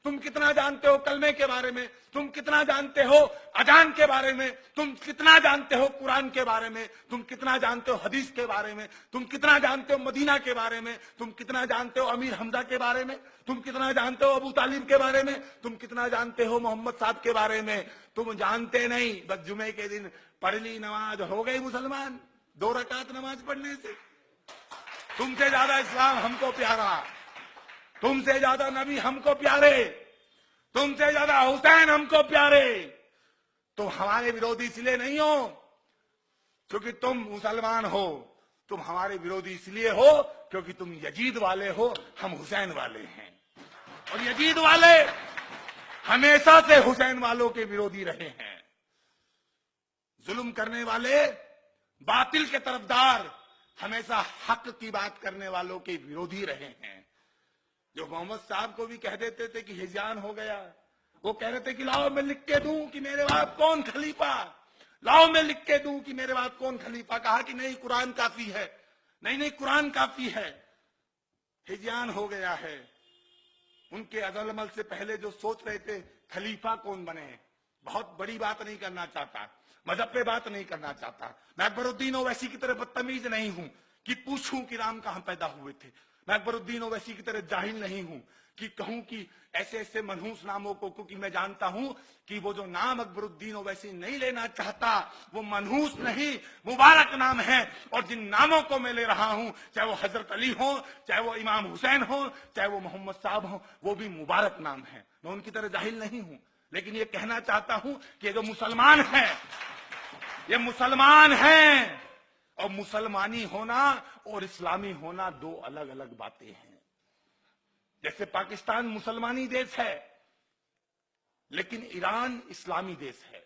तुम कितना जानते हो कलमे के बारे में, तुम कितना जानते हो अजान के बारे में, तुम कितना जानते हो कुरान के बारे में, तुम कितना जानते हो हदीस के बारे में, तुम कितना जानते हो मदीना के बारे में, तुम कितना जानते हो अमीर हमजा के बारे में, तुम कितना जानते हो अबू तालिब के बारे में, तुम कितना जानते हो मोहम्मद साहब के बारे में। तुम जानते नहीं, बस जुमे के दिन पढ़ ली नमाज, हो गई मुसलमान 2 रकात नमाज पढ़ने से। तुमसे ज्यादा इस्लाम हमको प्यारा, तुमसे ज्यादा नबी हमको प्यारे, तुमसे ज्यादा हुसैन हमको प्यारे। तुम हमारे विरोधी इसलिए नहीं हो क्योंकि तुम मुसलमान हो, तुम हमारे विरोधी इसलिए हो क्योंकि तुम यजीद वाले हो, हम हुसैन वाले हैं। और यजीद वाले हमेशा से हुसैन वालों के विरोधी रहे हैं। जुल्म करने वाले, बातिल के तरफदार हमेशा हक की बात करने वालों के विरोधी रहे हैं। जो मोहम्मद साहब को भी कह देते थे कि हिजान हो गया, वो कह रहे थे कि लाओ मैं लिख के दूं कि मेरे बाद कौन खलीफा, लाओ मैं लिख के दूं कि मेरे बाद कौन खलीफा। कहा कि नहीं कुरान काफी है, नहीं कुरान काफी है। हिजान हो गया है। उनके अज़ल अमल से पहले जो सोच रहे थे खलीफा कौन बने, बहुत बड़ी बात नहीं करना चाहता, मजहब पे बात नहीं करना चाहता। मैं अकबरुद्दीन ओवैसी की तरह बदतमीज नहीं हूं कि पूछूं कि राम कहां पैदा हुए थे। मैं अकबरुद्दीन ओवैसी की तरह जाहिल नहीं हूं कि कहूं कि ऐसे ऐसे मनहूस नामों को, क्योंकि मैं जानता हूं कि वो जो नाम अकबरुद्दीन ओवैसी नहीं लेना चाहता वो मनहूस नहीं मुबारक नाम है। और जिन नामों को मैं ले रहा हूं, चाहे वो हजरत अली हो, चाहे वो इमाम हुसैन हो, चाहे वो मोहम्मद साहब हो, वो भी मुबारक नाम है। मैं उनकी तरह जाहिल नहीं हूं, लेकिन ये कहना चाहता हूं कि ये जो मुसलमान है, ये मुसलमान हैं। और मुसलमानी होना और इस्लामी होना 2 अलग अलग बातें हैं। जैसे पाकिस्तान मुसलमानी देश है लेकिन ईरान इस्लामी देश है।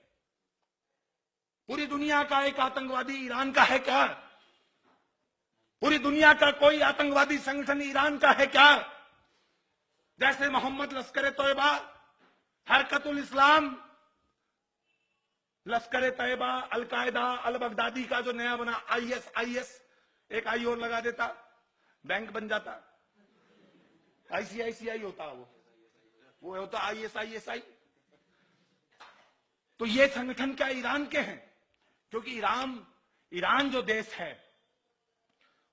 पूरी दुनिया का एक आतंकवादी ईरान का है क्या? पूरी दुनिया का कोई आतंकवादी संगठन ईरान का है क्या? जैसे मोहम्मद लश्कर तोयबा, हरकतुल इस्लाम, लश्कर तैयबा, अलकायदा, अल बगदादी का जो नया बना आईएस, एक आई और लगा देता, बैंक बन जाता, आईसीआईसीआई होता, वो होता आईएसआई। तो ये संगठन क्या ईरान के हैं? क्योंकि ईरान जो देश है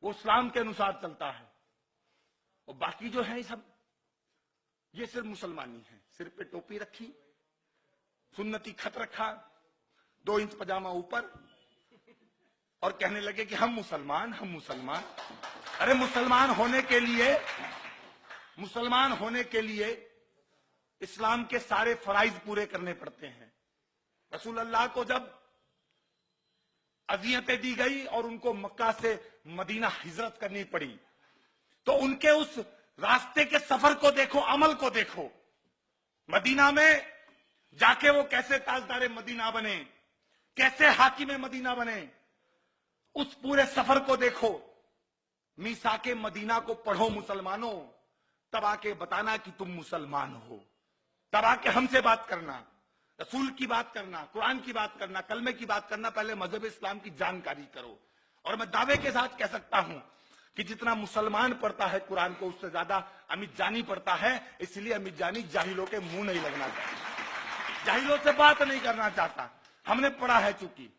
वो इस्लाम के अनुसार चलता है, और बाकी जो है सब ये सिर्फ मुसलमानी है। सिर पे टोपी रखी, सुन्नती खत रखा, 2 इंच पजामा ऊपर, और कहने लगे कि हम मुसलमान, हम मुसलमान। अरे मुसलमान होने के लिए इस्लाम के सारे फराइज पूरे करने पड़ते हैं। रसूल अल्लाह को जब अज़ियतें दी गई और उनको मक्का से मदीना हिजरत करनी पड़ी, तो उनके उस रास्ते के सफर को देखो, अमल को देखो। मदीना में जाके वो कैसे ताजदारे मदीना बने, कैसे हाकिम मदीना बने, उस पूरे सफर को देखो। मीसाके मदीना को पढ़ो मुसलमानों, तब आके बताना कि तुम मुसलमान हो, तब आके हमसे बात करना, रसूल की बात करना, कुरान की बात करना, कलमे की बात करना। पहले मजहब इस्लाम की जानकारी करो। और मैं दावे के साथ कह सकता हूं कि जितना मुसलमान पढ़ता है कुरान को, उससे ज्यादा अमित जानी पढ़ता है। इसलिए अमित जानी जाहिलों के मुंह नहीं लगना चाहता, जाहिलों से बात नहीं करना चाहता। हमने पढ़ा है चूंकि